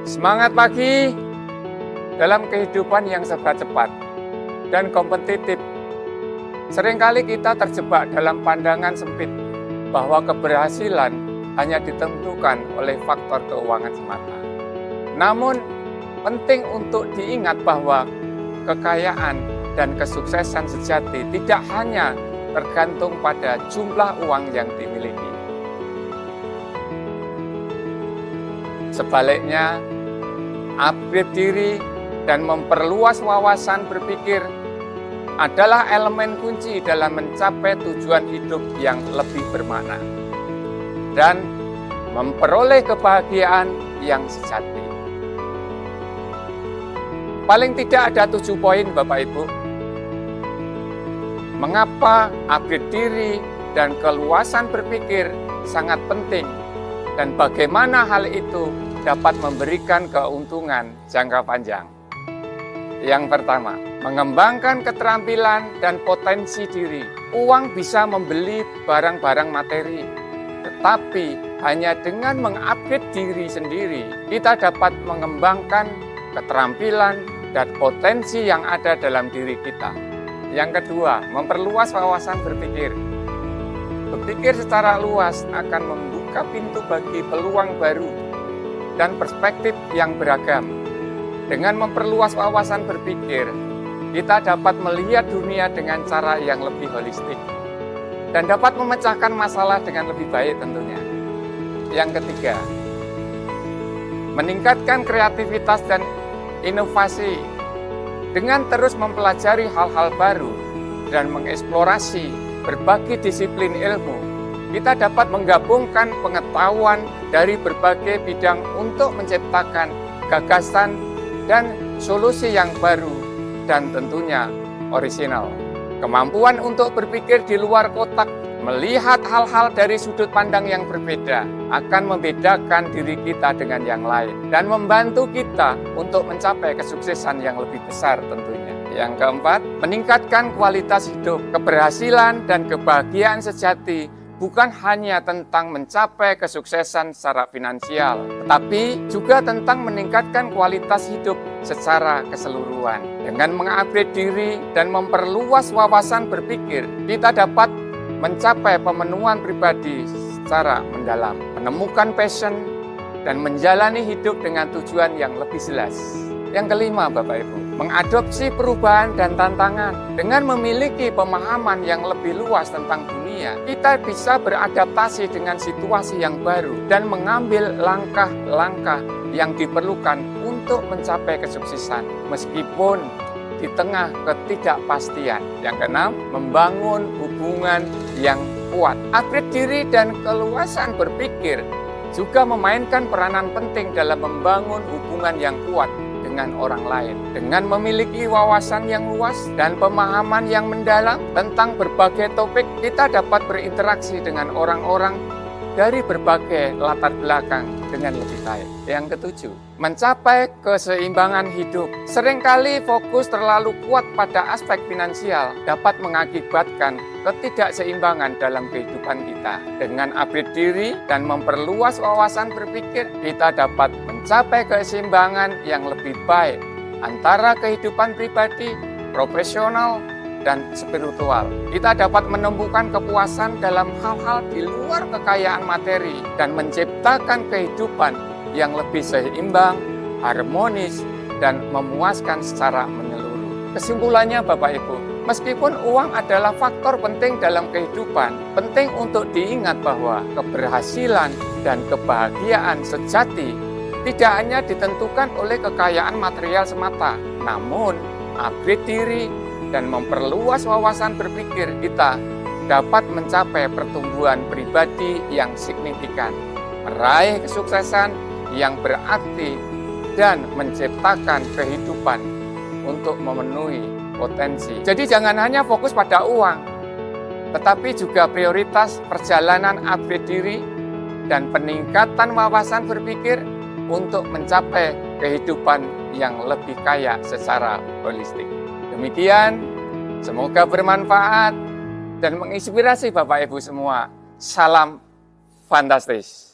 Semangat pagi dalam kehidupan yang serba cepat dan kompetitif. Seringkali kita terjebak dalam pandangan sempit bahwa keberhasilan hanya ditentukan oleh faktor keuangan semata. Namun, penting untuk diingat bahwa kekayaan dan kesuksesan sejati tidak hanya tergantung pada jumlah uang yang dimiliki. Sebaliknya, upgrade diri dan memperluas wawasan berpikir adalah elemen kunci dalam mencapai tujuan hidup yang lebih bermakna dan memperoleh kebahagiaan yang sejati. Paling tidak ada 7 poin, Bapak Ibu. Mengapa upgrade diri dan keluasan berpikir sangat penting dan bagaimana hal itu dapat memberikan keuntungan jangka panjang. Yang pertama, mengembangkan keterampilan dan potensi diri. Uang bisa membeli barang-barang materi, tetapi hanya dengan mengupgrade diri sendiri, kita dapat mengembangkan keterampilan dan potensi yang ada dalam diri kita. Yang kedua, memperluas wawasan berpikir. Berpikir secara luas akan membuka pintu bagi peluang baru dan perspektif yang beragam. Dengan memperluas wawasan berpikir, kita dapat melihat dunia dengan cara yang lebih holistik dan dapat memecahkan masalah dengan lebih baik tentunya. Yang ketiga, meningkatkan kreativitas dan inovasi. Dengan terus mempelajari hal-hal baru dan mengeksplorasi berbagai disiplin ilmu, kita dapat menggabungkan pengetahuan dari berbagai bidang untuk menciptakan gagasan dan solusi yang baru dan tentunya orisinal. Kemampuan untuk berpikir di luar kotak, melihat hal-hal dari sudut pandang yang berbeda akan membedakan diri kita dengan yang lain dan membantu kita untuk mencapai kesuksesan yang lebih besar tentunya. Yang keempat, meningkatkan kualitas hidup. Keberhasilan dan kebahagiaan sejati bukan hanya tentang mencapai kesuksesan secara finansial, tetapi juga tentang meningkatkan kualitas hidup secara keseluruhan. Dengan mengupgrade diri dan memperluas wawasan berpikir, kita dapat mencapai pemenuhan pribadi secara mendalam, menemukan passion, dan menjalani hidup dengan tujuan yang lebih jelas. Yang kelima, Bapak Ibu, mengadopsi perubahan dan tantangan. Dengan memiliki pemahaman yang lebih luas tentang dunia, kita bisa beradaptasi dengan situasi yang baru dan mengambil langkah-langkah yang diperlukan untuk mencapai kesuksesan, meskipun di tengah ketidakpastian. Yang keenam, membangun hubungan yang kuat. Upgrade diri dan keluasan berpikir juga memainkan peranan penting dalam membangun hubungan yang kuat dengan orang lain. Dengan memiliki wawasan yang luas dan pemahaman yang mendalam tentang berbagai topik, kita dapat berinteraksi dengan orang-orang dari berbagai latar belakang dengan lebih baik. Yang ketujuh, mencapai keseimbangan hidup. Seringkali fokus terlalu kuat pada aspek finansial dapat mengakibatkan ketidakseimbangan dalam kehidupan kita. Dengan upgrade diri dan memperluas wawasan berpikir, kita dapat mencapai keseimbangan yang lebih baik antara kehidupan pribadi, profesional, dan spiritual. Kita dapat menemukan kepuasan dalam hal-hal di luar kekayaan materi dan menciptakan kehidupan yang lebih seimbang, harmonis, dan memuaskan secara menyeluruh. Kesimpulannya, Bapak Ibu, meskipun uang adalah faktor penting dalam kehidupan, penting untuk diingat bahwa keberhasilan dan kebahagiaan sejati tidak hanya ditentukan oleh kekayaan material semata, namun upgrade diri dan memperluas wawasan berpikir kita dapat mencapai pertumbuhan pribadi yang signifikan, meraih kesuksesan yang berarti, dan menciptakan kehidupan untuk memenuhi potensi. Jadi jangan hanya fokus pada uang, tetapi juga prioritas perjalanan upgrade diri dan peningkatan wawasan berpikir untuk mencapai kehidupan yang lebih kaya secara holistik. Demikian, semoga bermanfaat dan menginspirasi Bapak Ibu semua. Salam fantastis.